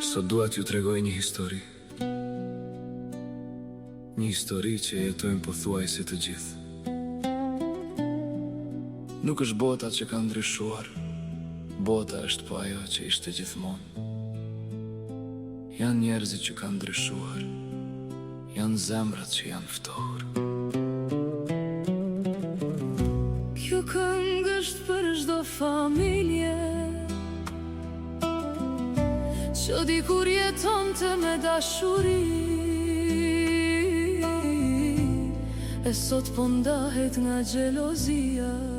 Sot dua t'ju tregoj një histori. Një histori që jetojmë pothuajse të gjithë. Nuk është bota që ka ndryshuar, bota është po ajo që ishte gjithmonë. Janë njerëzit që kanë ndryshuar, janë zemrat që janë ftohur. Kjo këngë është për çdo familje që dikur jetonte me dashuri, e sot po ndahet nga xhelozia.